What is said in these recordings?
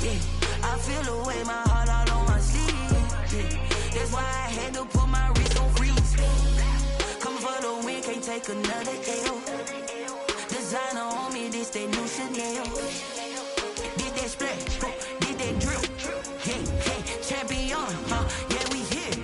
Yeah, I feel the way, my heart all on my sleeve. Yeah, that's why I had to put my wrist on freeze. Coming for the win, can't take another L. Designer on me, this that new Chanel. Did that splash, did that drill. Yeah, champion, yeah, we here.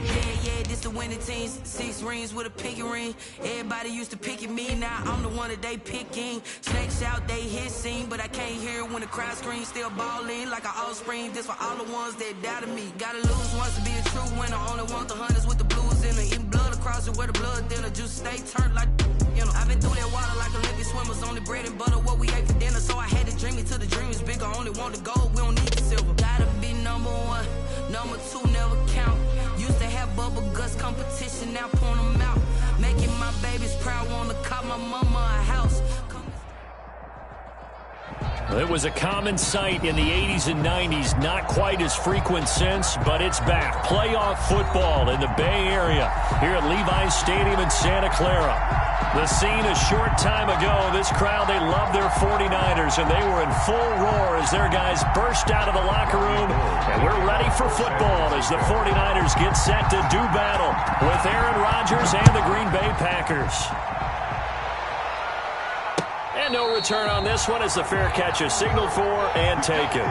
Yeah, this the winning teams. 6 rings with a pinky ring. Everybody used to pick at me, now I'm the one that they picking. Snakes out, they hit scene, but I can't hear it when the crowd screams. Still balling like an offspring. This for all the ones that doubted me. Gotta lose once to be a true winner. Only want the hunters with the blues in it. Eating blood across it where the blood dinner. Juice stay turned like, you know. I've been through that water like Olympic swimmers. Only bread and butter, what we ate for dinner. So I had to dream it till the dream is bigger. Only want the gold, we don't need the silver. Gotta be number 1, number 2 never count. Used to have bubble guts competition, now point them out. Making my babies proud, wanna call my mama a house. It was a common sight in the 80s and 90s, not quite as frequent since, but it's back. Playoff football in the Bay Area here at Levi's Stadium in Santa Clara. The scene a short time ago, this crowd, they love their 49ers, and they were in full roar as their guys burst out of the locker room. And we're ready for football as the 49ers get set to do battle with Aaron Rodgers and the Green Bay Packers. And no return on this one as the fair catch is signaled for and taken.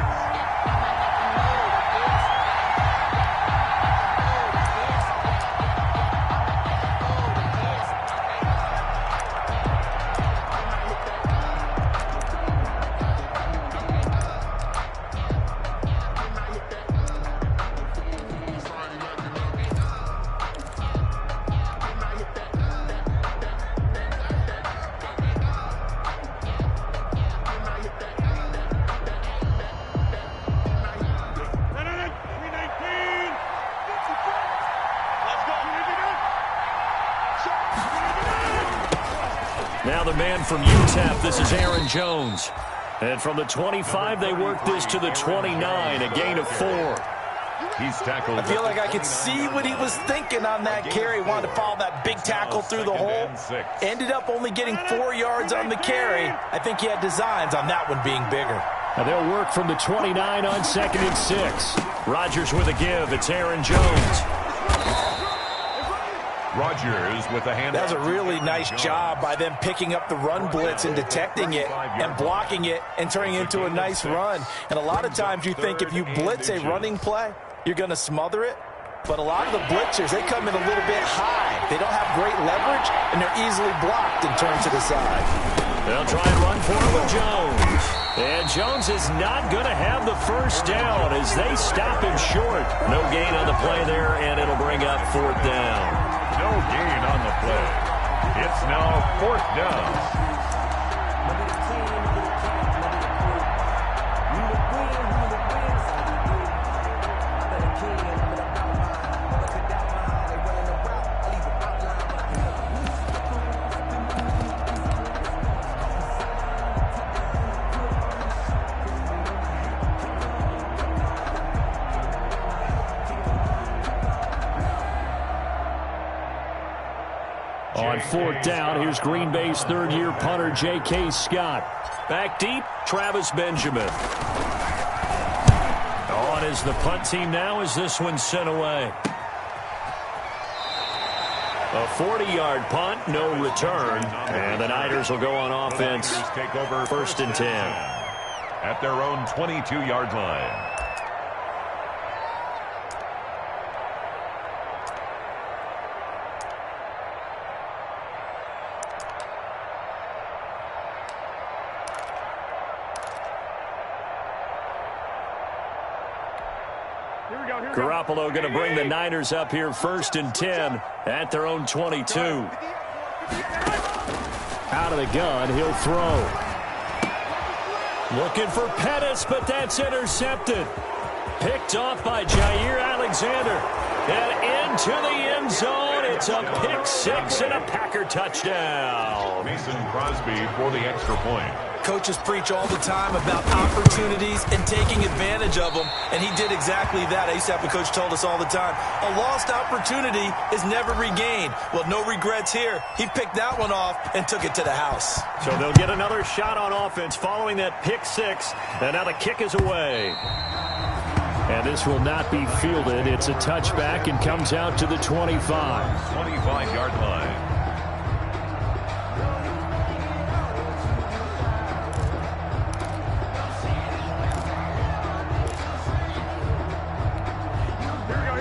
Now the man from UTEP, this is Aaron Jones. And from the 25, they work this to the 29, a gain of 4. He's tackled. I feel like I could see what he was thinking on that carry. Wanted to follow that big tackle through the hole. Ended up only getting 4 yards on the carry. I think he had designs on that one being bigger. Now they'll work from the 29 on 2nd and 6. Rodgers with a give. It's Aaron Jones. Rodgers with a hand. That was a really nice job by them picking up the run blitz and detecting it and blocking it and turning it into a nice run. And a lot of times you think if you blitz a running play, you're going to smother it. But a lot of the blitzers, they come in a little bit high. They don't have great leverage, and they're easily blocked and turned to the side. They'll try and run for it with Jones. And Jones is not going to have the first down as they stop him short. No gain on the play there, and it'll bring up 4th down. No gain on the play. It's now 4th down. On 4th down, here's Green Bay's 3rd-year punter, J.K. Scott. Back deep, Travis Benjamin. On is the punt team now as this one's sent away. A 40-yard punt, no return. And the Niners will go on offense. Take over 1st and 10. At their own 22-yard line. Garoppolo going to bring the Niners up here 1st and 10 at their own 22. Out of the gun, he'll throw. Looking for Pettis, but that's intercepted. Picked off by Jair Alexander. And into the end zone. It's a pick 6 and a Packer touchdown. Mason Crosby for the extra point. Coaches preach all the time about opportunities and taking advantage of them, and he did exactly that. I used to have a coach told us all the time, a lost opportunity is never regained. Well, no regrets here. He picked that one off and took it to the house. So they'll get another shot on offense following that pick 6, and now the kick is away. And this will not be fielded. It's a touchback and comes out to the 25. 25-yard line.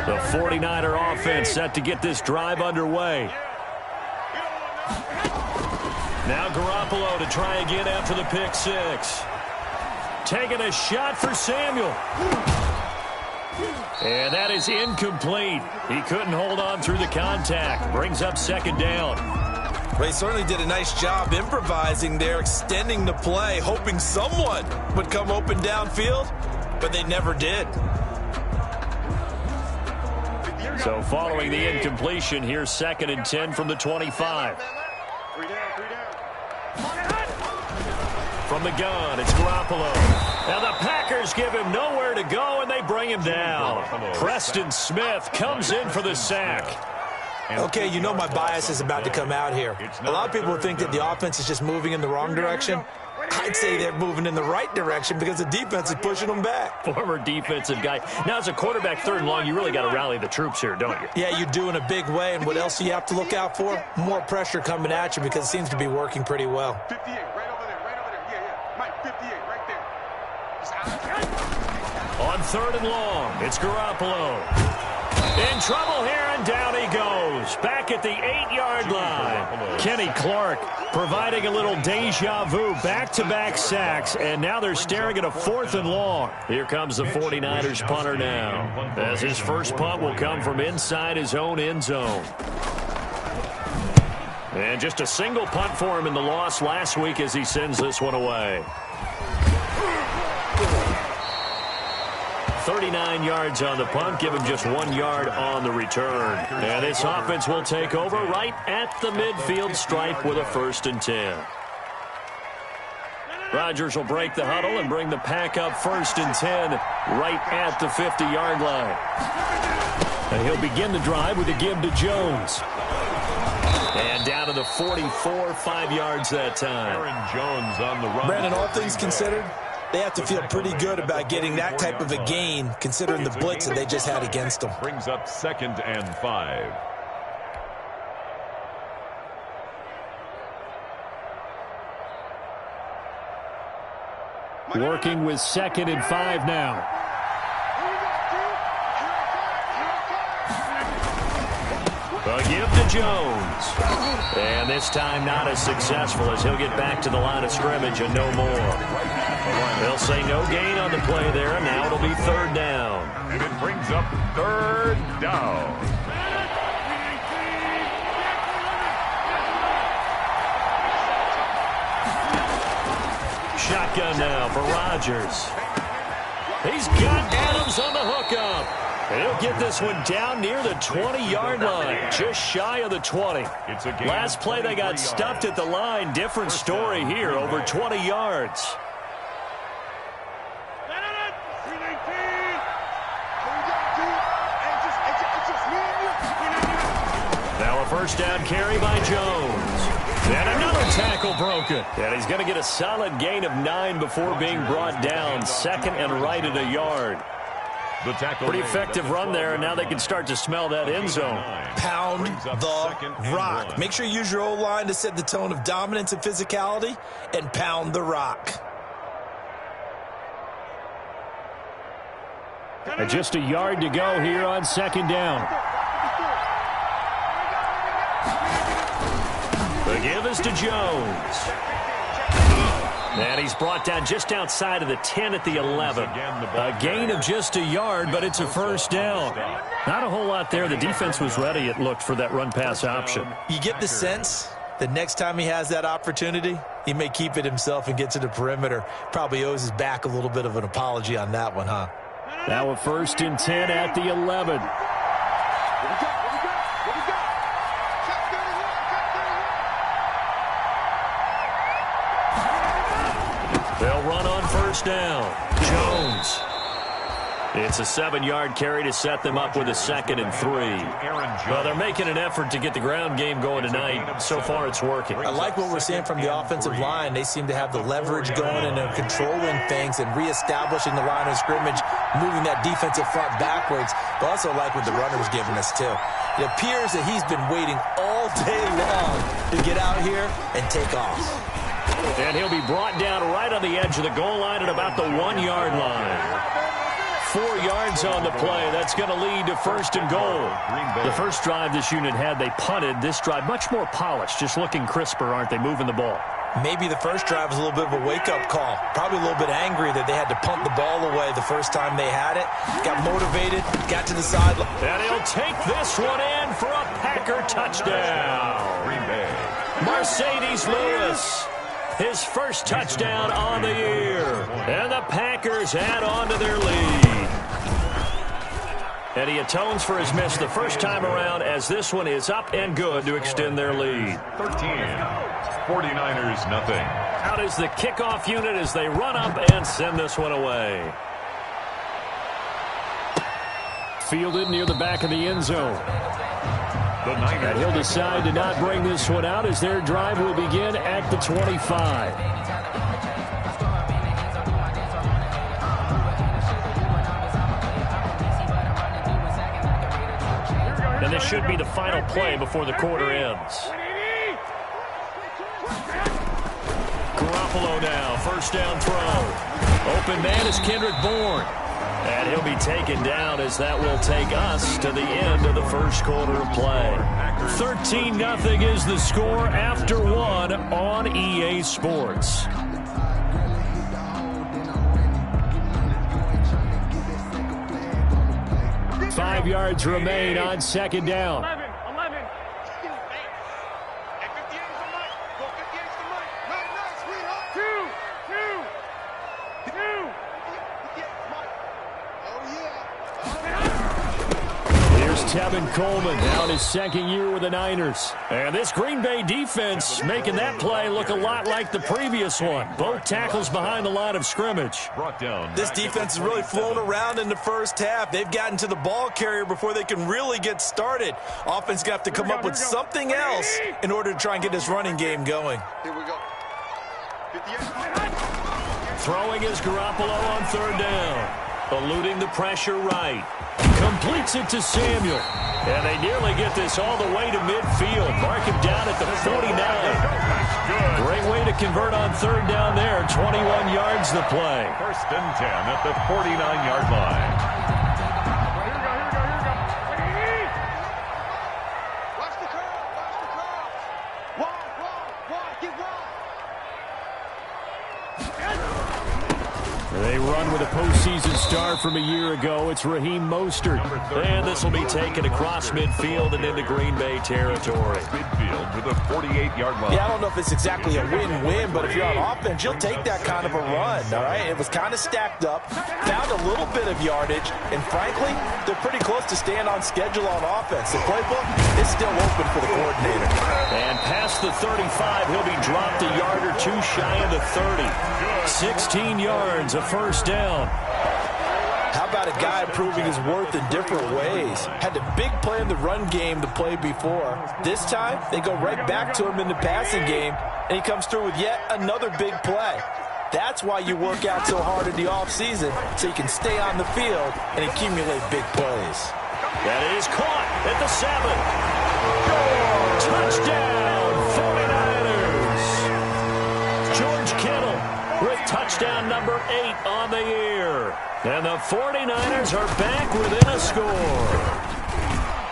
The 49er offense set to get this drive underway. Now Garoppolo to try again after the pick six. Taking a shot for Samuel. And that is incomplete. He couldn't hold on through the contact. Brings up second down. Well, he certainly did a nice job improvising there, extending the play, hoping someone would come open downfield, but they never did. So following the incompletion, here's 2nd and 10 from the 25. From the gun, it's Garoppolo. Now the Packers give him nowhere to go, and they bring him down. Preston Smith comes in for the sack. Okay, you know my bias is about to come out here. A lot of people think that the offense is just moving in the wrong direction. I'd say they're moving in the right direction because the defense is pushing them back. Former defensive guy. Now, as a quarterback, 3rd and long, you really got to rally the troops here, don't you? Yeah, you do in a big way. And what else do you have to look out for? More pressure coming at you because it seems to be working pretty well. 58, right over there, right over there. Yeah. Mike, 58, right there. On 3rd and long, it's Garoppolo. In trouble here, and down he goes. Back at the 8-yard line. Kenny Clark providing a little deja vu. Back-to-back sacks, and now they're staring at a 4th and long. Here comes the 49ers punter now, as his first punt will come from inside his own end zone. And just a single punt for him in the loss last week as he sends this one away. 39 yards on the punt, give him just 1 yard on the return. And this offense will take over right at the midfield stripe with a 1st and 10. Rodgers will break the huddle and bring the pack up 1st and 10 right at the 50-yard line. And he'll begin the drive with a give to Jones. And down to the 44, 5 yards that time. Aaron Jones on the run. Brandon, all things considered, they have to feel pretty good about getting that type of a gain, considering the blitz that they just had against them. Brings up 2nd and 5. Working with 2nd and 5 now. A give to Jones. And this time not as successful as he'll get back to the line of scrimmage and no more. They'll say no gain on the play there, and now it'll be 3rd down. And it brings up 3rd down. Shotgun now for Rodgers. He's got Adams on the hookup. And he'll get this one down near the 20-yard line, just shy of the 20. Last play they got stuffed at the line. Different story here, over 20 yards. Now a 1st down carry by Jones. And another tackle broken. And he's going to get a solid gain of 9 before being brought down. 2nd and right at a yard. Pretty effective run there, and now they can start to smell that end zone. Pound the rock. Make sure you use your O-line to set the tone of dominance and physicality, and pound the rock. And just a yard to go here on 2nd down. The give is to Jones. And he's brought down just outside of the 10 at the 11. A gain of just a yard, but it's a 1st down. Not a whole lot there. The defense was ready, it looked, for that run-pass option. You get the sense that next time he has that opportunity, he may keep it himself and get to the perimeter. Probably owes his back a little bit of an apology on that one, huh? Now a 1st and 10 at the 11. They'll run on 1st down. Jones. It's a 7-yard carry to set them up with a 2nd and 3. Well, they're making an effort to get the ground game going tonight. So far, it's working. I like what we're seeing from the offensive line. They seem to have the leverage going and they're controlling things and reestablishing the line of scrimmage, moving that defensive front backwards. But also like what the runner's giving us, too. It appears that he's been waiting all day long to get out here and take off. And he'll be brought down right on the edge of the goal line at about the 1-yard line. 4 yards on the play. That's going to lead to 1st and goal. The first drive this unit had, they punted. This drive, much more polished, just looking crisper, aren't they, moving the ball? Maybe the first drive was a little bit of a wake-up call. Probably a little bit angry that they had to punt the ball away the first time they had it. Got motivated, got to the sideline. And he'll take this one in for a Packer touchdown. Green Bay. Mercedes Lewis. His first touchdown on the year. And the Packers add on to their lead. And he atones for his miss the first time around as this one is up and good to extend their lead. 13. 49ers, nothing. Out is the kickoff unit as they run up and send this one away. Fielded near the back of the end zone. And he'll decide to not bring this one out as their drive will begin at the 25. And this should be the final play before the quarter ends. Garoppolo now, first down throw. Open man is Kendrick Bourne. And he'll be taken down as that will take us to the end of the first quarter of play. 13-0 is the score after 1 on EA Sports. Five yards remain on 2nd down. 11. Hey, 58 is the money. Go 58 is the money. Nice, sweetheart. Two. 58 is money. Oh, yeah. Here's Tevin Coleman, now in his 2nd year with the Niners. And this Green Bay defense making that play look a lot like the previous one. Both tackles behind the line of scrimmage. This defense has really flown around in the first half. They've gotten to the ball carrier before they can really get started. Offense got to come up with something else in order to try and get this running game going. Here we go. 58. Throwing is Garoppolo on 3rd down. Eluding the pressure right. Completes it to Samuel. And they nearly get this all the way to midfield. Mark him down at the 49. Great way to convert on 3rd down there. 21 yards the play. 1st and 10 at the 49-yard line. Watch the curve. Wide, get wide. They run with a postseason star from a year ago. It's Raheem Mostert. And this will be taken across midfield and into Green Bay territory. Midfield to the 48-yard line. Yeah, I don't know if it's exactly a win-win, but if you're on offense, you'll take that kind of a run, all right? It was kind of stacked up, found a little bit of yardage, and frankly, they're pretty close to staying on schedule on offense. The playbook is still open for the coordinator. And past the 35, he'll be dropped a yard or two shy of the 30. 16 yards, a first down. How about a guy proving his worth in different ways? Had a big play in the run game the play before. This time, they go right back to him in the passing game, and he comes through with yet another big play. That's why you work out so hard in the offseason, so you can stay on the field and accumulate big plays. That is caught at the 7. Touchdown, 49ers. George Kittle with touchdown number 8 on the year. And the 49ers are back within a score.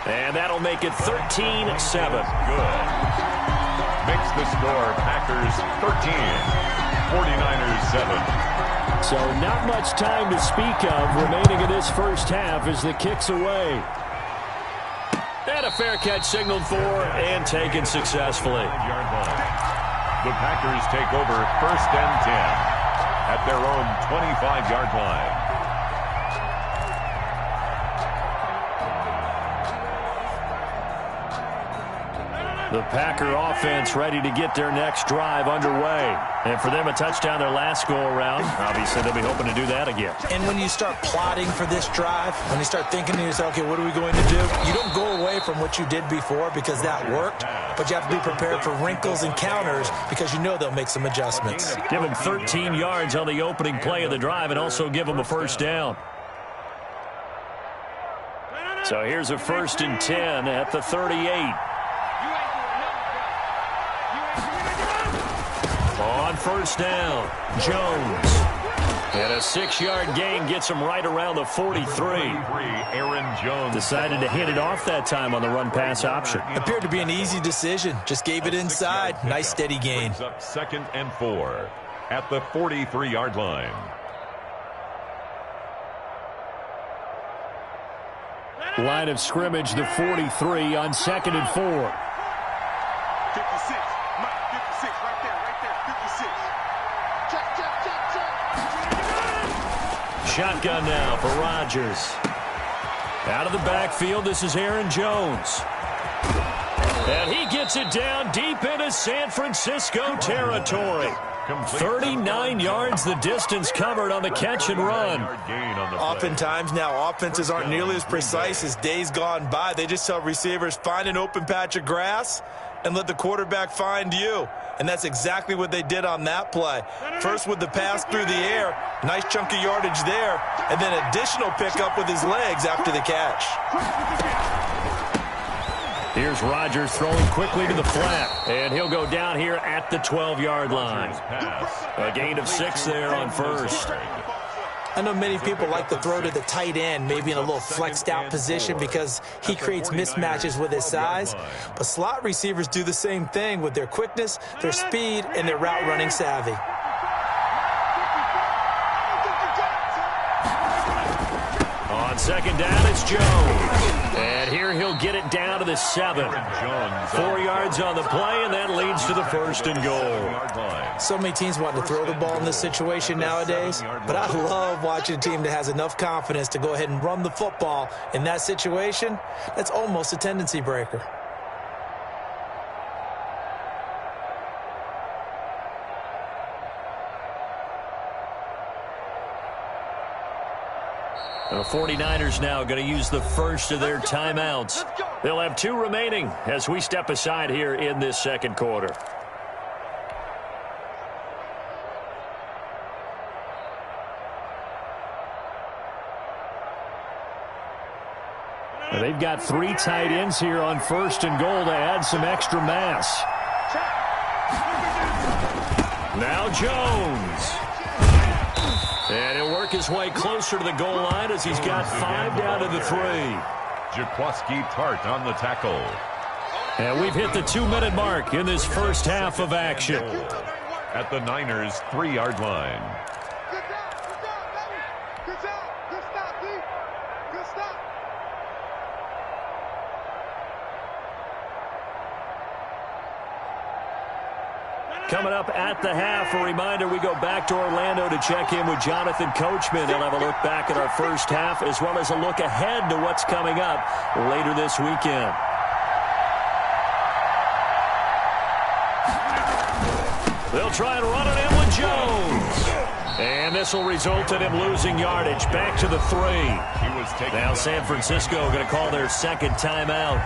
And that'll make it 13-7. Good. Makes the score Packers 13, 49ers 7. So not much time to speak of remaining in this first half as the kick's away. And a fair catch signaled for and taken successfully. The Packers take over 1st and 10 at their own 25-yard line. The Packer offense ready to get their next drive underway. And for them, a touchdown their last go-around. Obviously, they'll be hoping to do that again. And when you start plotting for this drive, when you start thinking to yourself, okay, what are we going to do? You don't go away from what you did before because that worked, but you have to be prepared for wrinkles and counters because you know they'll make some adjustments. Give them 13 yards on the opening play of the drive and also give them a first down. So here's a 1st and 10 at the 38. On first down, Jones. And a 6-yard gain gets him right around the 43. Aaron Jones decided to hit it off that time on the run-pass option. Appeared to be an easy decision. Just gave it inside. Nice steady gain. Up 2nd and 4 at the 43-yard line. Line of scrimmage, the 43 on 2nd and 4. 56. Mike, 56. Right there. 56. Check. Shotgun now for Rodgers. Out of the backfield, this is Aaron Jones. And he gets it down deep into San Francisco territory. 39 yards the distance covered on the catch and run. Oftentimes now offenses aren't nearly as precise as days gone by. They just tell receivers, find an open patch of grass and let the quarterback find you. And that's exactly what they did on that play. First with the pass through the air, nice chunk of yardage there, and then additional pickup with his legs after the catch. Here's Rodgers throwing quickly to the flat, and he'll go down here at the 12-yard line. A gain of 6 there on first. I know many people like to throw to the tight end, maybe in a little flexed out position because he creates mismatches with his size. But slot receivers do the same thing with their quickness, their speed, and their route running savvy. On second down, it's Jones. And here he'll get it down to the 7. 4 yards on the play, and that leads to the 1st and goal. So many teams want to throw the ball in this situation nowadays, but I love watching a team that has enough confidence to go ahead and run the football. In that situation, that's almost a tendency breaker. The 49ers now going to use the first of their timeouts. They'll have 2 remaining as we step aside here in this second quarter. They've got 3 tight ends here on 1st and goal to add some extra mass. Now Jones. And he'll work his way closer to the goal line as he's got 5 down to the 3. Jaquaski Tart on the tackle. And we've hit the 2-minute mark in this first half of action. At the Niners' 3-yard line. Good job, baby. Good job. Good stop, D. Good stop. Coming up at the half, a reminder, we go back to Orlando to check in with Jonathan Coachman. He'll have a look back at our first half as well as a look ahead to what's coming up later this weekend. They'll try and run it in with Jones. And this will result in him losing yardage back to the 3. Now San Francisco going to call their 2nd timeout.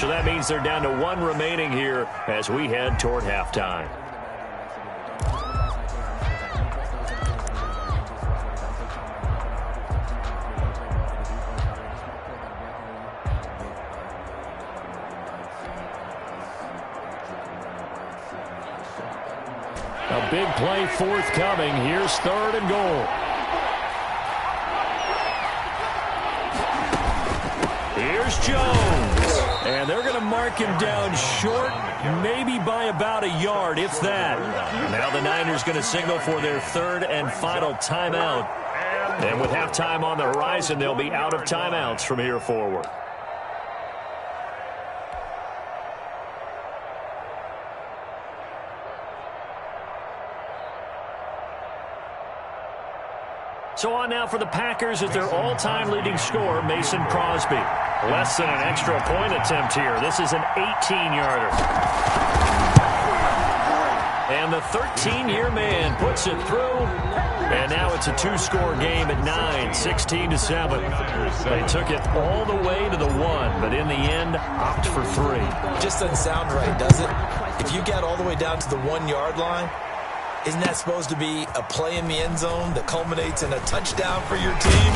So that means they're down to 1 remaining here as we head toward halftime. A big play forthcoming. Here's 3rd and goal. Here's Jones. And they're going to mark him down short, maybe by about a yard, if that. Now the Niners going to signal for their 3rd and final timeout. And with halftime on the horizon, they'll be out of timeouts from here forward. So on now for the Packers is their all-time leading scorer, Mason Crosby. Less than an extra point attempt here. This is an 18-yarder. And the 13-year man puts it through. And now it's a two-score game at 9, 16-7. They took it all the way to the 1, but in the end, opt for 3. Just doesn't sound right, does it? If you get all the way down to the 1-yard line, isn't that supposed to be a play in the end zone that culminates in a touchdown for your team?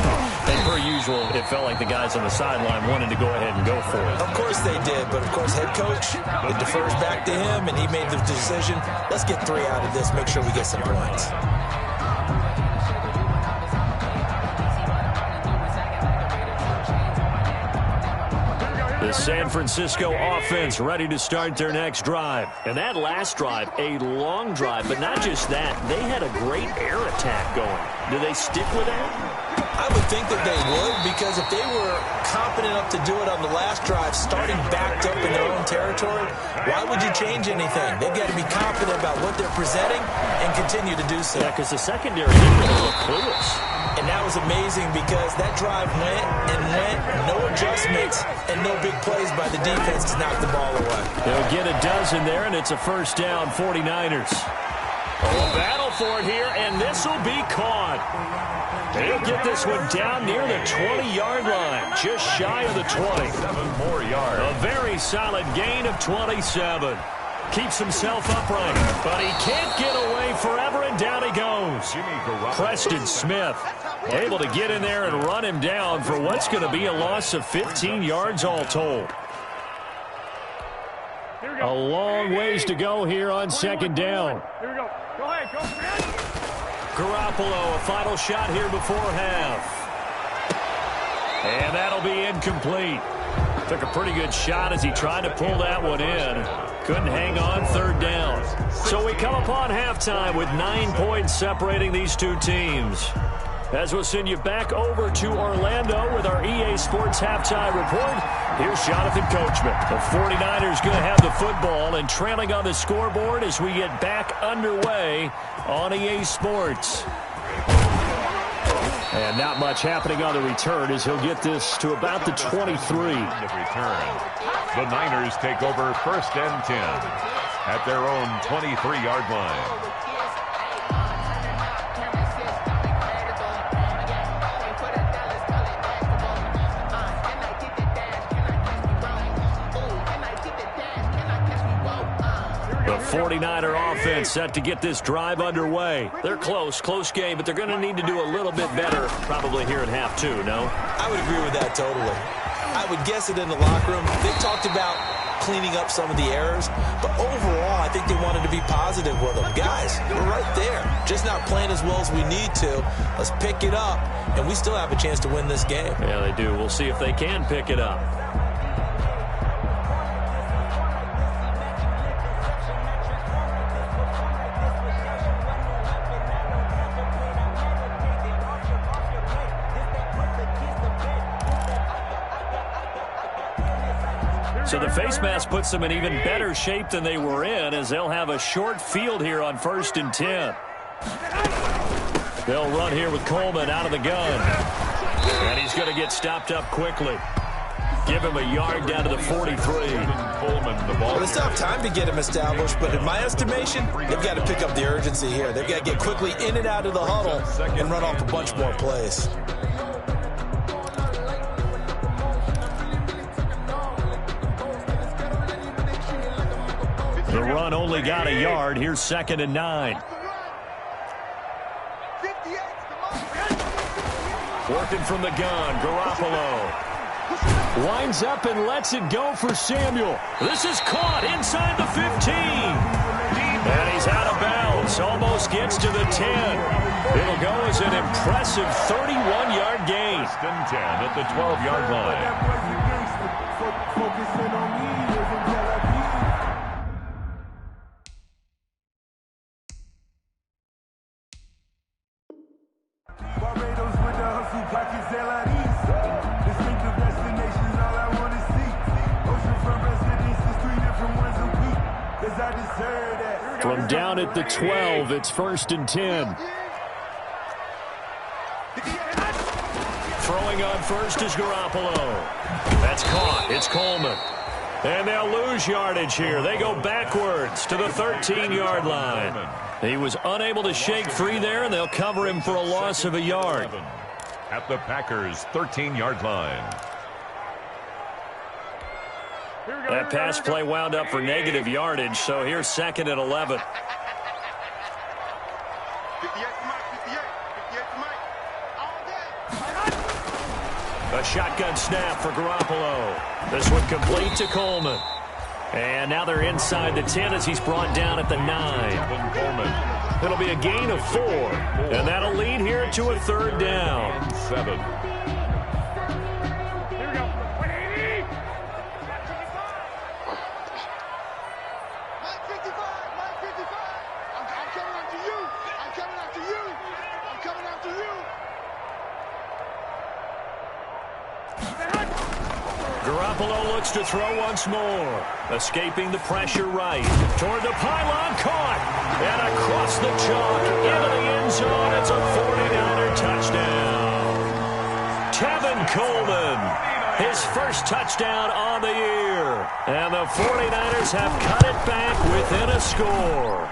And per usual, it felt like the guys on the sideline wanted to go ahead and go for it. Of course they did, but of course head coach, it defers back to him, and he made the decision, let's get 3 out of this, make sure we get some points. The San Francisco offense ready to start their next drive. And that last drive, a long drive, but not just that. They had a great air attack going. Do they stick with that? I would think that they would, because if they were confident enough to do it on the last drive, starting backed up in their own territory, why would you change anything? They've got to be confident about what they're presenting and continue to do so. Yeah, because the secondary didn't really look clueless. And that was amazing because that drive went and went, no adjustments, and no big plays by the defense to knock the ball away. They'll get a dozen there, and it's a first down, 49ers. Oh, battle for it here, and this will be caught. They'll get this one down near the 20-yard line, just shy of the 20. 7 more yards. A very solid gain of 27. Keeps himself upright, but he can't get away forever, and down he goes. Preston Smith able to get in there and run him down for what's going to be a loss of 15 yards all told. A long ways to go here on second down. Here we go. Go ahead. Go ahead. Garoppolo, a final shot here before half. And that'll be incomplete. Took a pretty good shot as he tried to pull that one in. Couldn't hang on, third down. So we come upon halftime with 9 points separating these two teams. As we'll send you back over to Orlando with our EA Sports halftime report, here's Jonathan Coachman. The 49ers going to have the football and trailing on the scoreboard as we get back underway on EA Sports. And not much happening on the return as he'll get this to about the 23. The Niners take over first and 10 at their own 23-yard line. The 49er offense set to get this drive underway. They're close game, but they're going to need to do a little bit better probably here in half two, no? I would agree with that totally. I would guess it in the locker room. They talked about cleaning up some of the errors, but overall, I think they wanted to be positive with them. Guys, we're right there. Just not playing as well as we need to. Let's pick it up, and we still have a chance to win this game. Yeah, they do. We'll see if they can pick it up. So the face mask puts them in even better shape than they were in as they'll have a short field here on first and 10. They'll run here with Coleman out of the gun. And he's going to get stopped up quickly. Give him a yard down to the 43. Well, they still have time to get him established, but in my estimation, they've got to pick up the urgency here. They've got to get quickly in and out of the huddle and run off a bunch more plays. The run only got a yard. Here's second and 9. Working from the gun, Garoppolo. Winds up and lets it go for Samuel. This is caught inside the 15. And he's out of bounds. Almost gets to the 10. It'll go as an impressive 31-yard gain. First and 10 at the 12-yard line. From down at the 12, it's first and 10. Throwing on first is Garoppolo. That's caught. It's Coleman. And they'll lose yardage here. They go backwards to the 13-yard line. He was unable to shake free there, and they'll cover him for a loss of a yard. At the Packers' 13-yard line. That pass play wound up for negative yardage, so here's 2nd and 11. A shotgun snap for Garoppolo. This one complete to Coleman. And now they're inside the 10 as he's brought down at the 9. It'll be a gain of 4. And that'll lead here to a 3rd down. 7. Garoppolo looks to throw once more. Escaping the pressure right. Toward the pylon, caught. And across the chalk, into the end zone. It's a 49er touchdown. Tevin Coleman, his first touchdown on the year. And the 49ers have cut it back within a score.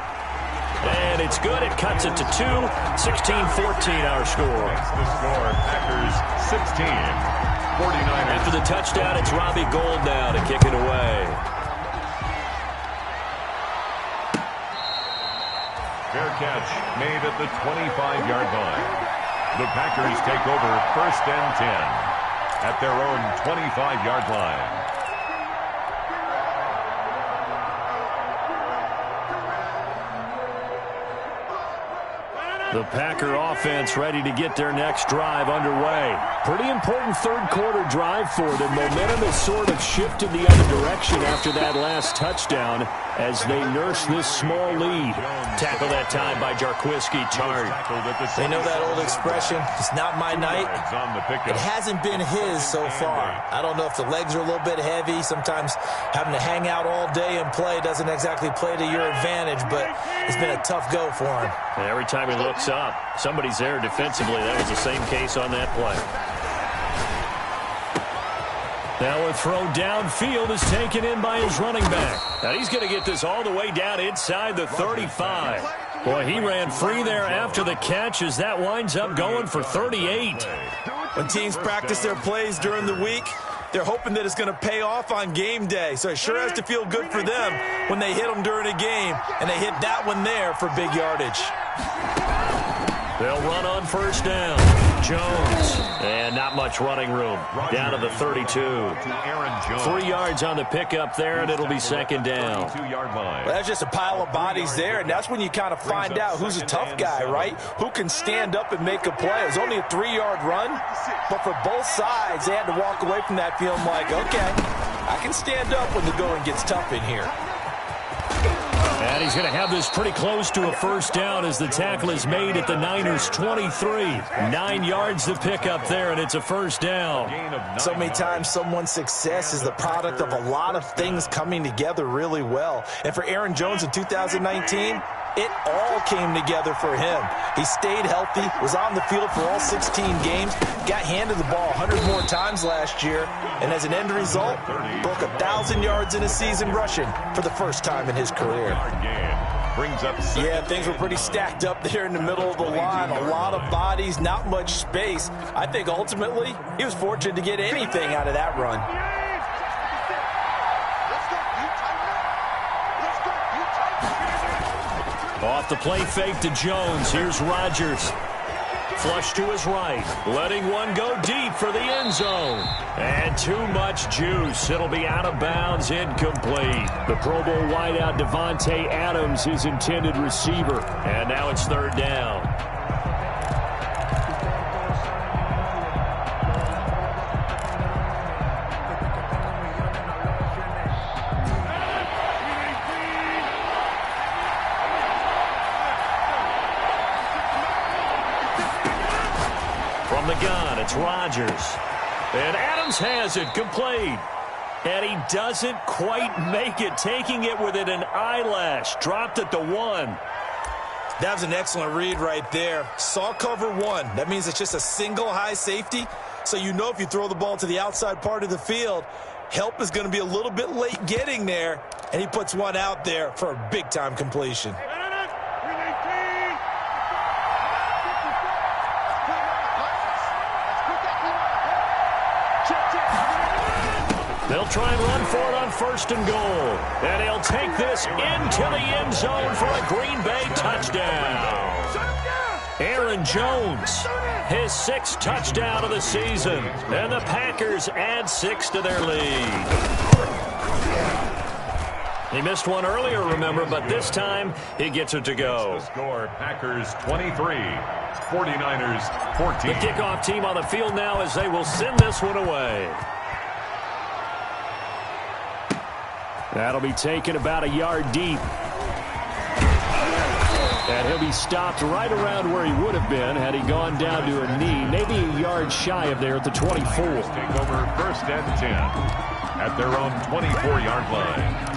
And it's good. It cuts it to 2. 16-14 our score. That's the score. Packers 16. 49ers. After the touchdown, it's Robbie Gould now to kick it away. Fair catch made at the 25-yard line. The Packers take over 1st and 10 at their own 25-yard line. The Packer offense ready to get their next drive underway. Pretty important third-quarter drive for them. Momentum has sort of shifted the other direction after that last touchdown as they nurse this small lead. Tackle that time by Jarquiski Tartt. They know that old expression, it's not my night. It hasn't been his so far. I don't know if the legs are a little bit heavy. Sometimes having to hang out all day and play doesn't exactly play to your advantage, but it's been a tough go for him. And every time he looks up, somebody's there defensively. That was the same case on that play. Now a throw downfield is taken in by his running back. Now he's going to get this all the way down inside the 35. Boy, he ran free there after the catch as that winds up going for 38. When teams practice their plays during the week, they're hoping that it's going to pay off on game day. So it sure has to feel good for them when they hit them during a game, and they hit that one there for big yardage. They'll run on first down. Jones. And not much running room. Down to the 32. 3 yards on the pickup there, and it'll be 2nd down. Well, that's just a pile of bodies there, and that's when you kind of find out who's a tough guy, right? Who can stand up and make a play. It was only a 3-yard run, but for both sides, they had to walk away from that feeling like, okay, I can stand up when the going gets tough in here. And he's going to have this pretty close to a first down as the tackle is made at the Niners' 23. 9 yards to pick up there, and it's a first down. So many times someone's success is the product of a lot of things coming together really well. And for Aaron Jones in 2019, it all came together for him. He stayed healthy, was on the field for all 16 games, got handed the ball 100 more times last year, and as an end result, broke 1,000 yards in a season rushing for the first time in his career. Yeah, things were pretty stacked up there in the middle of the line. A lot of bodies, not much space. I think ultimately he was fortunate to get anything out of that run. Off the play fake to Jones. Here's Rodgers. Flush to his right. Letting one go deep for the end zone. And too much juice. It'll be out of bounds, incomplete. The Pro Bowl wideout Devontae Adams, his intended receiver. And now it's 3rd down. The gun, it's Rodgers. And Adams has it, complete. And he doesn't quite make it, taking it within an eyelash. Dropped at the 1. That was an excellent read right there. Saw cover 1. That means it's just a single high safety. So you know if you throw the ball to the outside part of the field, help is going to be a little bit late getting there, and he puts one out there for a big-time completion. They'll try and run for it on 1st and goal. And he'll take this into the end zone for a Green Bay touchdown. Aaron Jones, his 6th touchdown of the season. And the Packers add 6 to their lead. He missed one earlier, remember, but this time he gets it to go. The score, Packers 23, 49ers 14. The kickoff team on the field now as they will send this one away. That'll be taken about a yard deep. And he'll be stopped right around where he would have been had he gone down to a knee, maybe a yard shy of there at the 24. Take over 1st and 10 at their own 24-yard line.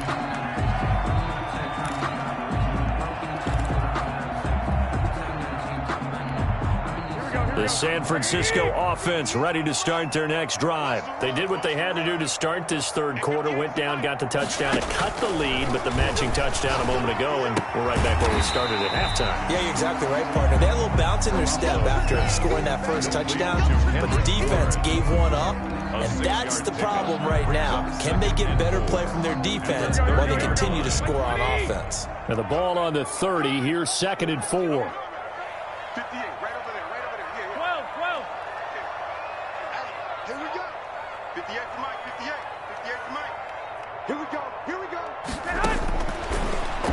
The San Francisco offense ready to start their next drive. They did what they had to do to start this 3rd quarter, went down, got the touchdown to cut the lead, but the matching touchdown a moment ago, and we're right back where we started at halftime. Yeah, you're exactly right, partner. They had a little bounce in their step after scoring that first touchdown, but the defense gave one up, and that's the problem right now. Can they get better play from their defense while they continue to score on offense? Now the ball on the 30, here's 2nd and 4. 58, right over there, right over there. Yeah, 12. Here we go. 58 to Mike, 58 to Mike. Here we go.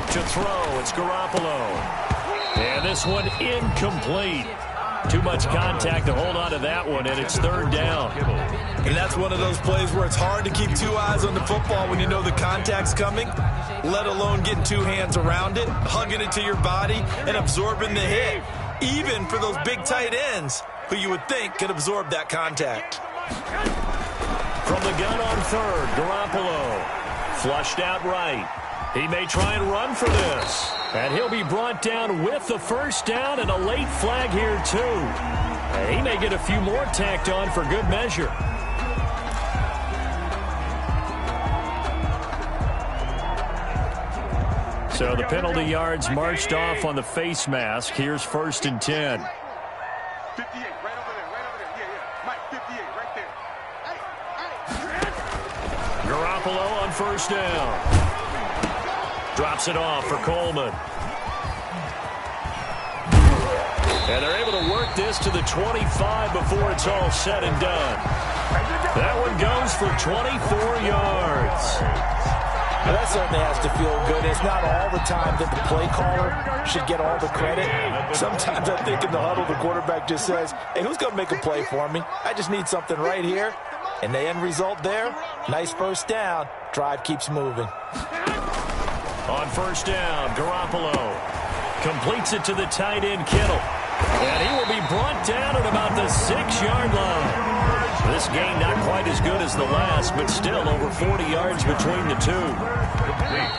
To throw, it's Garoppolo. And this one incomplete. Too much contact to hold on to that one, and it's 3rd down. And that's one of those plays where it's hard to keep 2 eyes on the football when you know the contact's coming, let alone getting 2 hands around it, hugging it to your body, and absorbing the hit. Even for those big tight ends who you would think could absorb that contact. From the gun on 3rd, Garoppolo. Flushed out right. He may try and run for this. And he'll be brought down with the 1st down and a late flag here, too. And he may get a few more tacked on for good measure. So the penalty yards marched off on the face mask. Here's 1st and 10. 58, right over there. Yeah. Mike, 58, right there. Garoppolo on 1st down. Drops it off for Coleman. And they're able to work this to the 25 before it's all said and done. That one goes for 24 yards. Well, that certainly has to feel good. It's not all the time that the play caller should get all the credit. Sometimes I think in the huddle, the quarterback just says, hey, who's going to make a play for me? I just need something right here. And the end result there, nice 1st down. Drive keeps moving. On 1st down, Garoppolo completes it to the tight end, Kittle. And he will be brought down at about the 6-yard line. This game not quite as good as the last, but still over 40 yards between the two.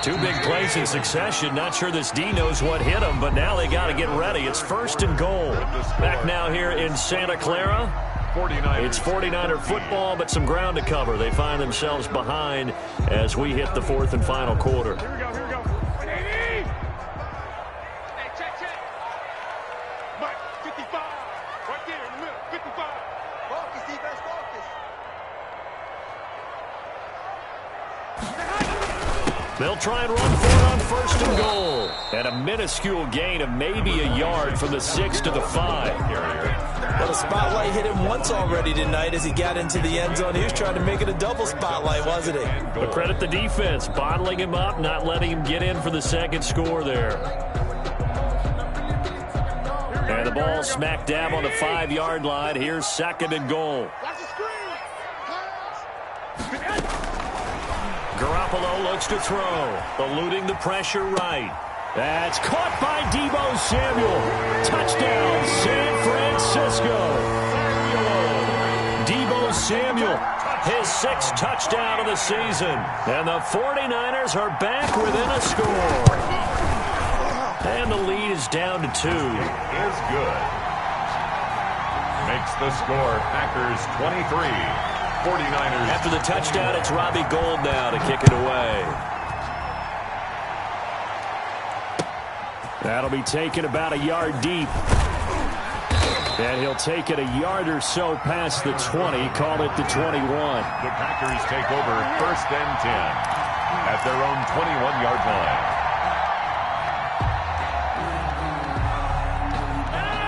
2 big plays in succession. Not sure this D knows what hit him, but now they got to get ready. It's 1st and goal. Back now here in Santa Clara. It's 49er football, but some ground to cover. They find themselves behind as we hit the 4th and final quarter. Here we go. Hey, check. Mike, 55. Right there in the middle, 55. Focus, defense, focus. They'll try and run for it on 1st and goal. And a minuscule gain of maybe a yard from the 6 to the 5. Well, the spotlight hit him once already tonight as he got into the end zone. He was trying to make it a double spotlight, wasn't he? But credit the defense, bottling him up, not letting him get in for the 2nd score there. And the ball smack dab on the 5-yard line. Here's 2nd and goal. Garoppolo looks to throw, eluding the pressure right. That's caught by Deebo Samuel. Touchdown, San Francisco. Deebo Samuel, his 6th touchdown of the season. And the 49ers are back within a score. And the lead is down to 2. Is good. makes the score Packers 23, 49ers. After the touchdown, it's Robbie Gould now to kick it away. That'll be taken about a yard deep. And he'll take it a yard or so past the 20, call it the 21. The Packers take over 1st and 10 at their own 21-yard line.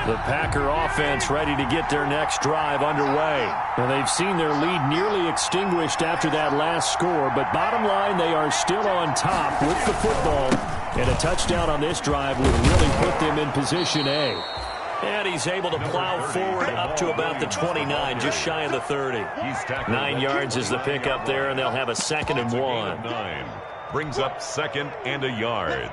The Packer offense ready to get their next drive underway. And they've seen their lead nearly extinguished after that last score, but bottom line, they are still on top with the football. And a touchdown on this drive would really put them in position A. And he's able to plow forward up to about the 29, just shy of the 30. 9 yards is the pickup there, and they'll have a 2nd and 1. 9. Brings up 2nd and a yard.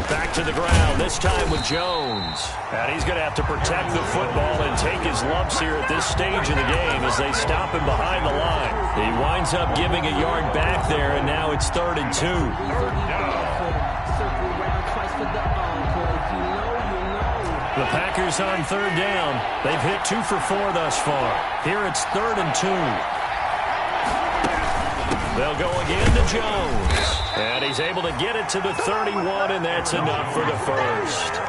Back to the ground, this time with Jones. And he's going to have to protect the football and take his lumps here at this stage of the game as they stop him behind the line. He winds up giving a yard back there, and now it's 3rd and 2. The Packers on 3rd down. They've hit 2 for 4 thus far. Here it's 3rd and 2. They'll go again to Jones. And he's able to get it to the 31, and that's enough for the first.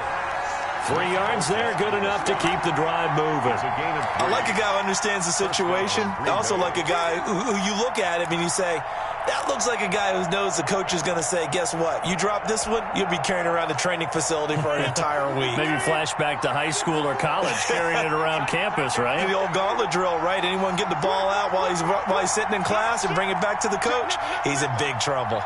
3 yards there, good enough to keep the drive moving. I like a guy who understands the situation. I also like a guy who you look at him and you say, that looks like a guy who knows the coach is going to say, guess what? You drop this one, you'll be carrying around the training facility for an entire week. Maybe flashback to high school or college, carrying it around campus, right? The old gauntlet drill, right? Anyone get the ball out while he's sitting in class and bring it back to the coach? He's in big trouble.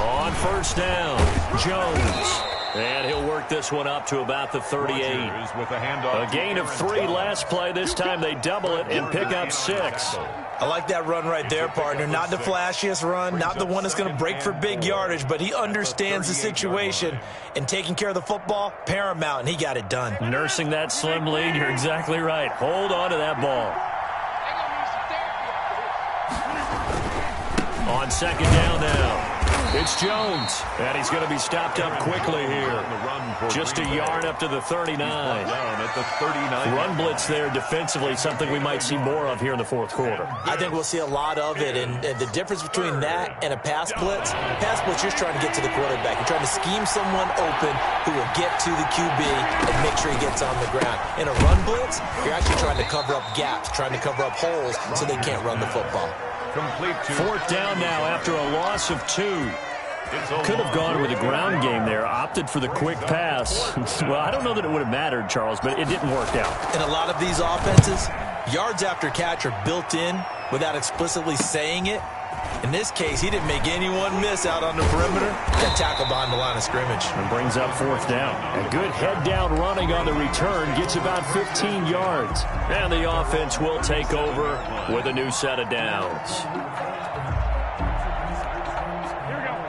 On 1st down, Jones. And he'll work this one up to about the 38. A gain of 3 last play. This time they double it and pick up 6. I like that run right there, partner. Not the flashiest run, not the one that's going to break for big yardage, but he understands the situation, and taking care of the football, paramount, and he got it done. Nursing that slim lead, you're exactly right. Hold on to that ball. On 2nd down now. It's Jones, and he's going to be stopped up quickly here. Just a yard up to the 39. Run blitz there defensively, something we might see more of here in the 4th quarter. I think we'll see a lot of it, and the difference between that and a pass blitz, you're just trying to get to the quarterback. You're trying to scheme someone open who will get to the QB and make sure he gets on the ground. In a run blitz, you're actually trying to cover up gaps, trying to cover up holes so they can't run the football. Complete 4th down now after a loss of 2. Could have gone with a ground game there, opted for the quick pass. Well, I don't know that it would have mattered, Charles, but it didn't work out. In a lot of these offenses, yards after catch are built in without explicitly saying it. In this case, he didn't make anyone miss out on the perimeter. Got tackled behind the line of scrimmage. And brings up 4th down. A good head-down running on the return gets about 15 yards. And the offense will take over with a new set of downs.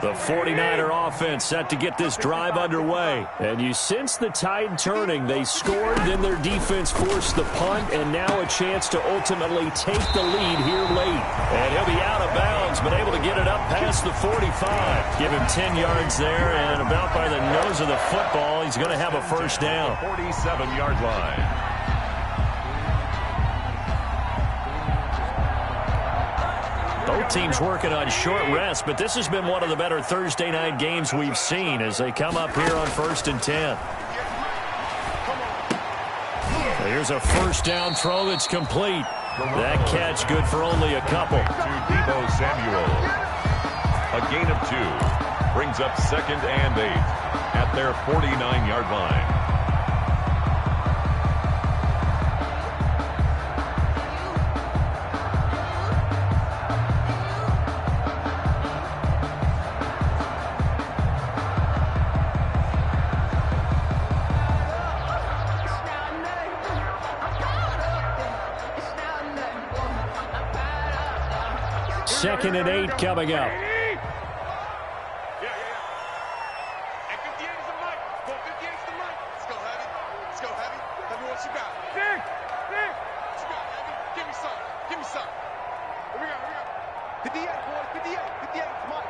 The 49er offense set to get this drive underway. And you sense the tide turning. They scored, then their defense forced the punt, and now a chance to ultimately take the lead here late. And he'll be out of bounds, but able to get it up past the 45. Give him 10 yards there, and about by the nose of the football, he's going to have a 1st down. 47-yard line. Both teams working on short rest, but this has been one of the better Thursday night games we've seen as they come up here on 1st and 10. So here's a 1st down throw that's complete. That catch good for only a couple. To Deebo Samuel. A gain of 2. Brings up 2nd and 8 at their 49-yard line. Second and 8 coming up. What you got? What you got, Abby? Give me some. Give me some. Here we go. 58, boys. 58. Come on.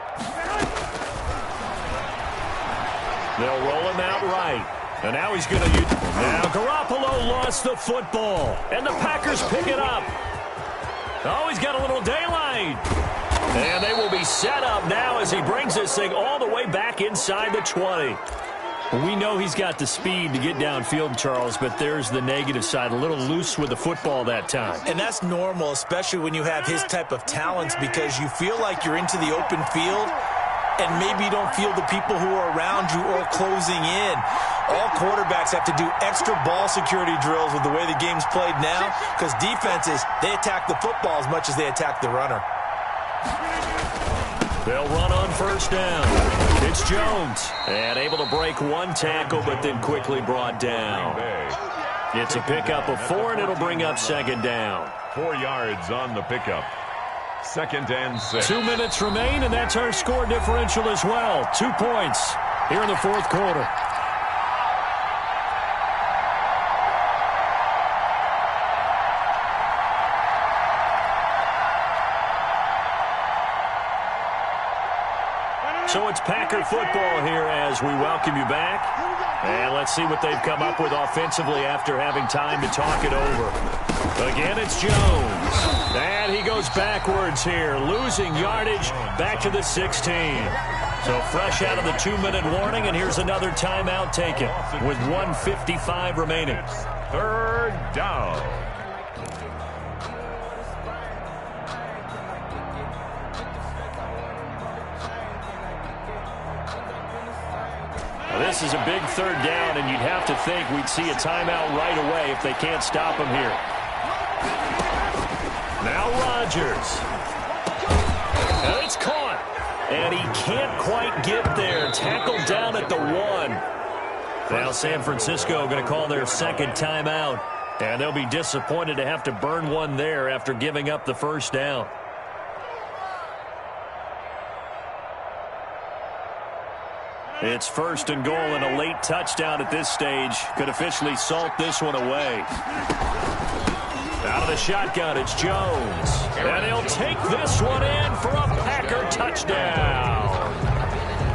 They'll roll him out right. And now he's going to use... Now Garoppolo lost the football. And the Packers pick it up. Oh, he's got a little daylight. And they will be set up now as he brings this thing all the way back inside the 20. We know he's got the speed to get downfield, Charles, but there's the negative side. A little loose with the football that time. And that's normal, especially when you have his type of talents, because you feel like you're into the open field and maybe you don't feel the people who are around you or closing in. All quarterbacks have to do extra ball security drills with the way the game's played now, because defenses, they attack the football as much as they attack the runner. They'll run on first down. It's Jones. And able to break one tackle, but then quickly brought down. It's a pickup of 4, and it'll bring up second down. 4 yards on the pickup. 2nd and 6. 2 minutes remain, and that's our score differential as well. 2 points here in the fourth quarter. So it's Packer football here as we welcome you back. And let's see what they've come up with offensively after having time to talk it over. Again, it's Jones. And he goes backwards here, losing yardage back to the 16. So fresh out of the 2-minute warning, and here's another timeout taken with 1:55 remaining. 3rd down. This is a big 3rd down, and you'd have to think we'd see a timeout right away if they can't stop him here. Now Rodgers. And it's caught. And he can't quite get there. Tackled down at the 1. Now San Francisco going to call their second timeout. And they'll be disappointed to have to burn one there after giving up the first down. It's 1st and goal, and a late touchdown at this stage could officially salt this one away. Out of the shotgun, it's Jones. And he'll take this one in for a Packer touchdown.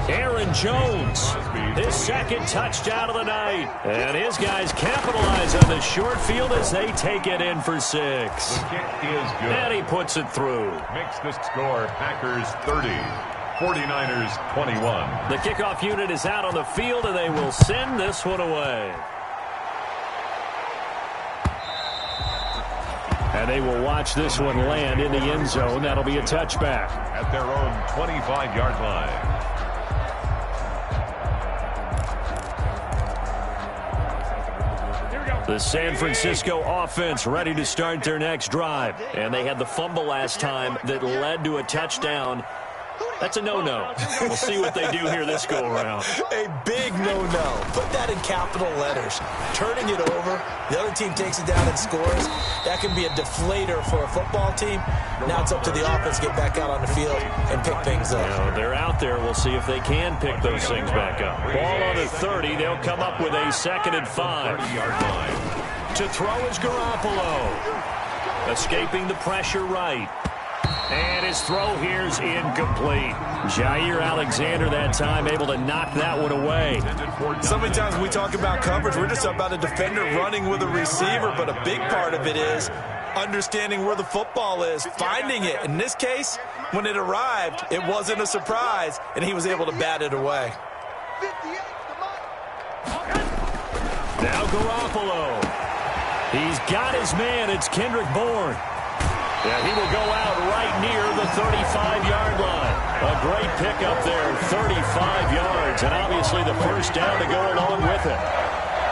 Aaron Jones, his 2nd touchdown of the night. And his guys capitalize on the short field as they take it in for 6. The kick is good. And he puts it through. Makes the score Packers 30. 49ers 21. The kickoff unit is out on the field, and they will send this one away. And they will watch this one land in the end zone. That'll be a touchback. At their own 25-yard line. The San Francisco offense ready to start their next drive. And they had the fumble last time that led to a touchdown. That's a no-no. We'll see what they do here this go-around. A big no-no. Put that in capital letters. Turning it over, the other team takes it down and scores. That can be a deflator for a football team. Now it's up to the offense to get back out on the field and pick things up. They're out there. We'll see if they can pick those things back up. Ball on the 30. They'll come up with a 2nd and 5. 30-yard line. To throw is Garoppolo. Escaping the pressure right. And his throw here's incomplete. Jair Alexander that time able to knock that one away. So many times when we talk about coverage, we're just about a defender running with a receiver, but a big part of it is understanding where the football is, finding it. In this case, when it arrived, it wasn't a surprise, and he was able to bat it away. Now Garoppolo. He's got his man. It's Kendrick Bourne. Yeah, he will go out right near the 35-yard line. A great pickup there, 35 yards, and obviously the first down to go along with it.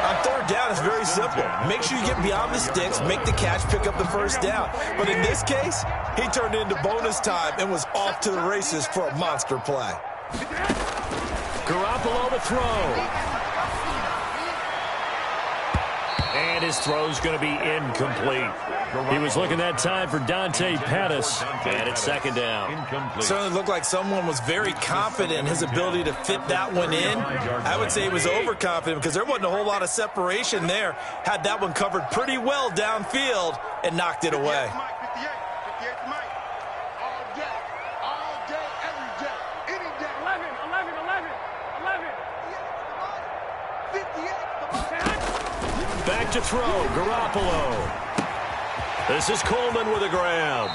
On 3rd down, it's very simple. Make sure you get beyond the sticks, make the catch, pick up the first down. But in this case, he turned into bonus time and was off to the races for a monster play. Garoppolo to throw. And his throw's going to be incomplete. He was looking that time for Dante Pettis, and it's second down. It certainly looked like someone was very confident in his ability to fit that one in. I would say he was overconfident because there wasn't a whole lot of separation there. Had that one covered pretty well downfield and knocked it away. Back to throw, Garoppolo. This is Coleman with a grab.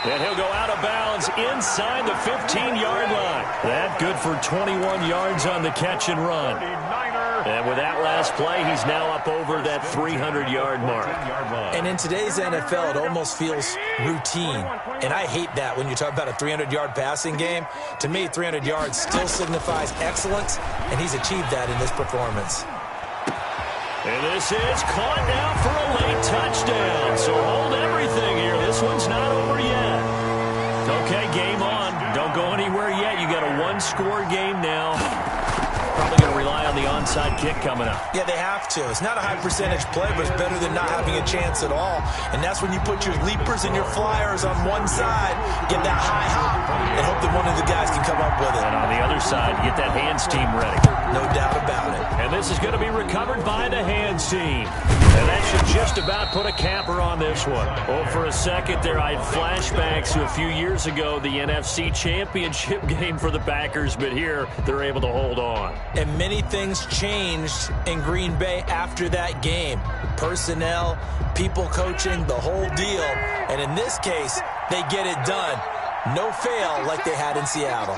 And he'll go out of bounds inside the 15-yard line. That good for 21 yards on the catch and run. And with that last play, he's now up over that 300-yard mark. And in today's NFL, it almost feels routine. And I hate that when you talk about a 300-yard passing game. To me, 300 yards still signifies excellence, and he's achieved that in this performance. And this is caught now for a late touchdown. So hold everything here. This one's not over yet. Okay, game on. Don't go anywhere yet. You got a one-score game now. Probably going to rely on the onside kick coming up. Yeah, they have to. It's not a high-percentage play, but it's better than not having a chance at all. And that's when you put your leapers and your flyers on one side, get that high hop, and hope that one of the guys can come up with it. And on the other side, get that hands team ready. No doubt about it. And this is going to be recovered by the hands team. And that should just about put a capper on this one. Oh, for a second there, I had flashbacks to a few years ago, the NFC Championship game for the Packers, but here they're able to hold on. And many things changed in Green Bay after that game. Personnel, people coaching, the whole deal. And in this case, they get it done. No fail like they had in Seattle.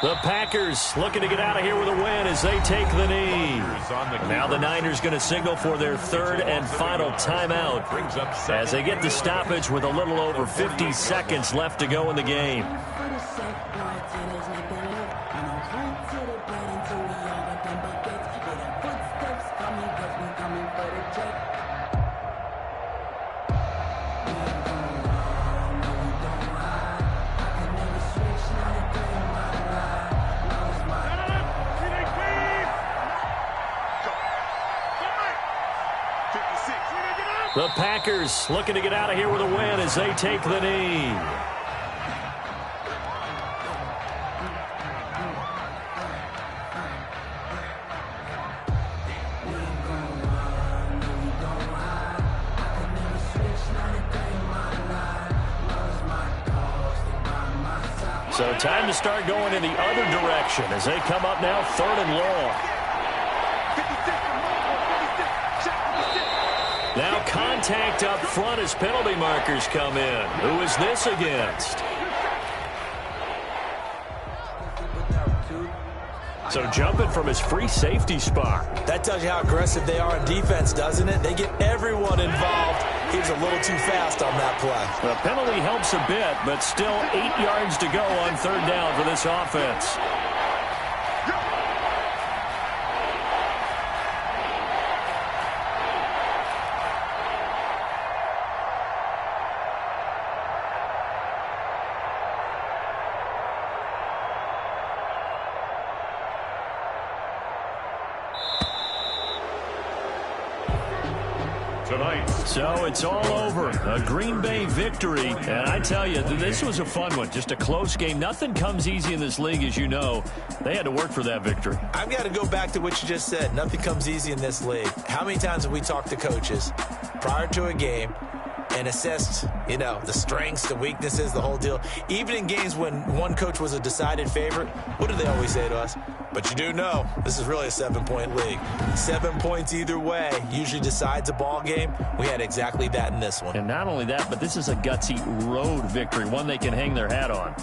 The Packers looking to get out of here with a win as they take the knee. Now the Niners going to signal for their third and final timeout as they get the stoppage with a little over 50 seconds left to go in the game. The Packers looking to get out of here with a win as they take the knee. So time to start going in the other direction as they come up now third and long. Now contact up front as penalty markers come in. Who is this against? So jumping from his free safety spot. That tells you how aggressive they are on defense, doesn't it? They get everyone involved. He was a little too fast on that play. The penalty helps a bit, but still 8 yards to go on third down for this offense. So it's all over. A Green Bay victory. And I tell you, this was a fun one. Just a close game. Nothing comes easy in this league, as you know. They had to work for that victory. I've got to go back to what you just said. Nothing comes easy in this league. How many times have we talked to coaches prior to a game and assessed, the strengths, the weaknesses, the whole deal? Even in games when one coach was a decided favorite, what do they always say to us? But you do know this is really a 7-point league. 7 points either way usually decides a ball game. We had exactly that in this one. And not only that, but this is a gutsy road victory, one they can hang their hat on.